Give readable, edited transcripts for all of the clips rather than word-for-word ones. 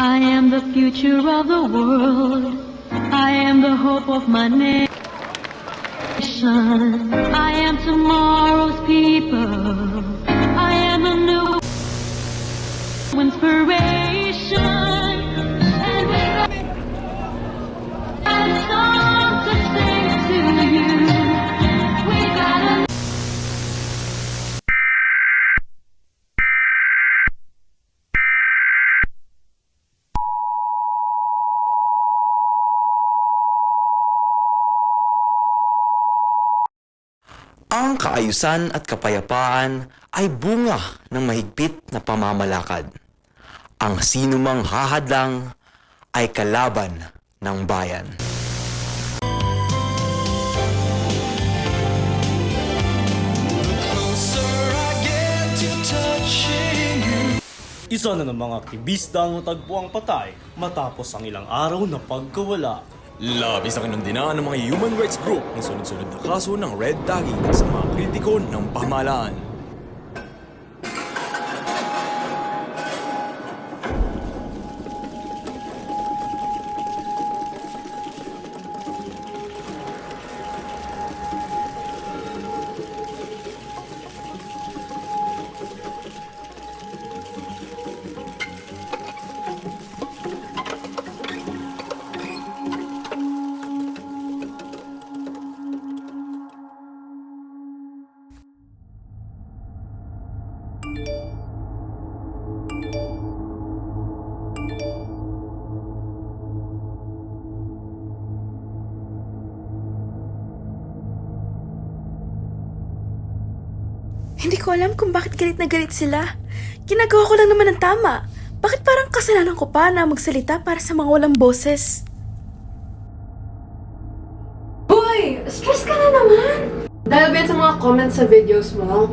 I am the future of the world. I am the hope of my nation. I am tomorrow's people. I am a new inspiration. And we got a song to sing to you. We got a Ang kaayusan at kapayapaan ay bunga ng mahigpit na pamamalakad. Ang sinumang hahadlang ay kalaban ng bayan. Isa na ng mga aktivista ang natagpo ang patay matapos ang ilang araw na pagkawala. Labis na kinundinaan ng mga human rights group ang sunod-sunod na kaso ng red tagging sa mga kritiko ng pamahalaan. Hindi ko alam kung bakit galit na galit sila. Ginagawa ko lang naman ang tama. Bakit parang kasalanan ko pa na magsalita para sa mga walang boses? Uy! Stress ka na naman! Dahil ba yan sa mga comments sa videos mo?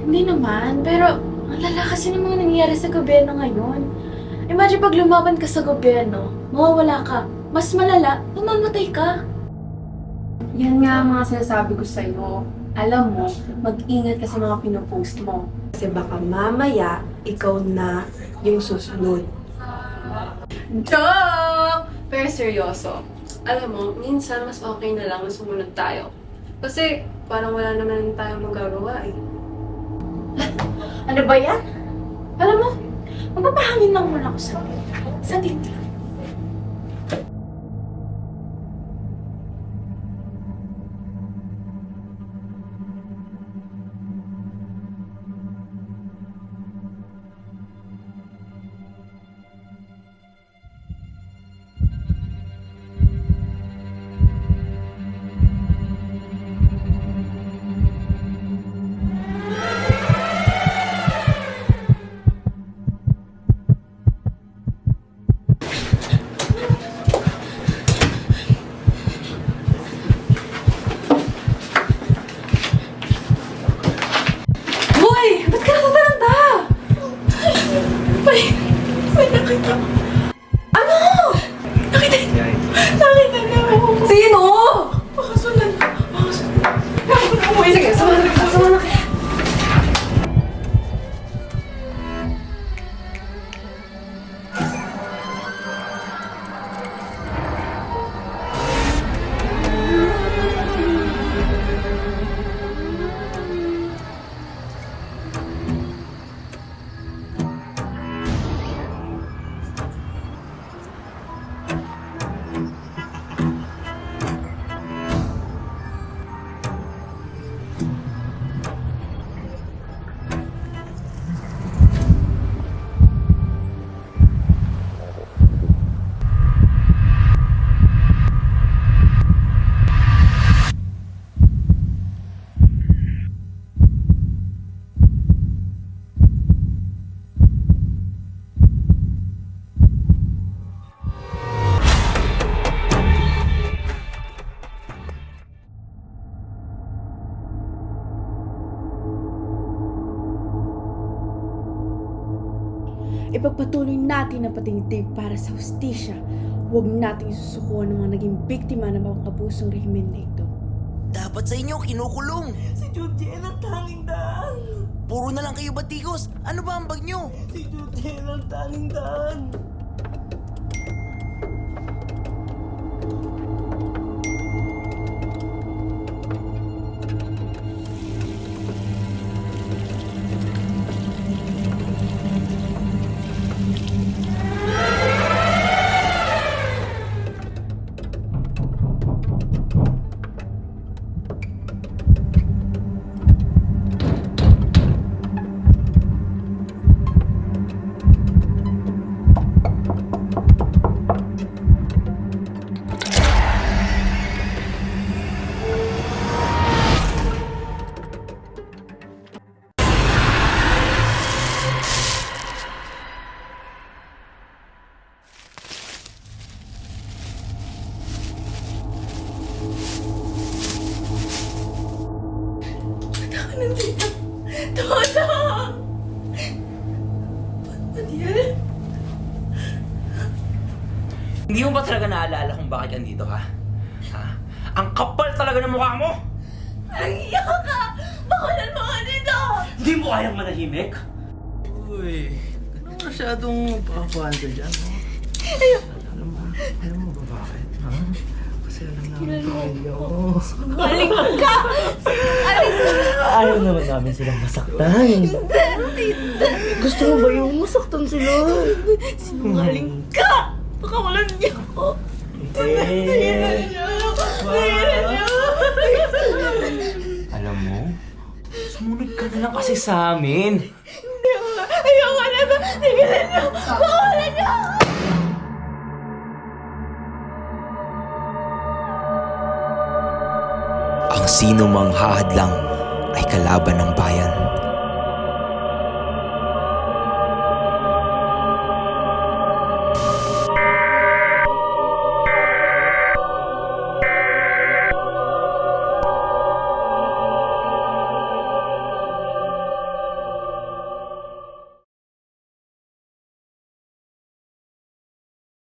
Hindi naman, pero ang lala kasi ng mga nangyayari sa gobyerno ngayon. Imagine pag lumaban ka sa gobyerno, mawawala ka. Mas malala, mamamatay ka. Yan nga ang mga sinasabi ko sa'yo. Alam mo, mag-ingat ka sa mga pinopost mo. Kasi baka mamaya, ikaw na yung susunod. Joke! Pero seryoso. Alam mo, minsan mas okay na lang na sumunod tayo. Kasi parang wala naman tayong magagawa eh. Ano ba yan? Alam mo, magpapahangin lang muna ako sa dito. Sino? Pakasulan. Sige, samahan na kayo. Ipagpatuloy natin ang patindig para sa hustisya. Huwag nating susukuan ng mga naging biktima ng mga kabusong rehimen na ito. Dapat sa inyo kinukulong. Si Judiel ang tanging daan. Puro na lang kayo batikos. Ano ba ang bag nyo? Si Judiel ang tanging daan. Hindi mo ba talaga naalala kung bakit andito ka? Ha? Ang kapal talaga ng mukha mo! Iyak ka! Bakalan mo ka dito! Hindi mo kayang manahimik? Uy, ano masyadong papahan ka dyan, no? Alam mo ba bakit, ha? Kasi alam namin pamilya ko. Balik ka! Ayaw naman namin silang masaktan. Hindi! Gusto mo ba yung masaktan sila? Sinungaling ka! Pakawalan niyo ako! Alam mo, sumunod ka na lang kasi sa amin. Ayoko na ba? Tigilan niyo! Pakawalan niyo ako! Ang sino mang hahadlang ay kalaban ng bayan.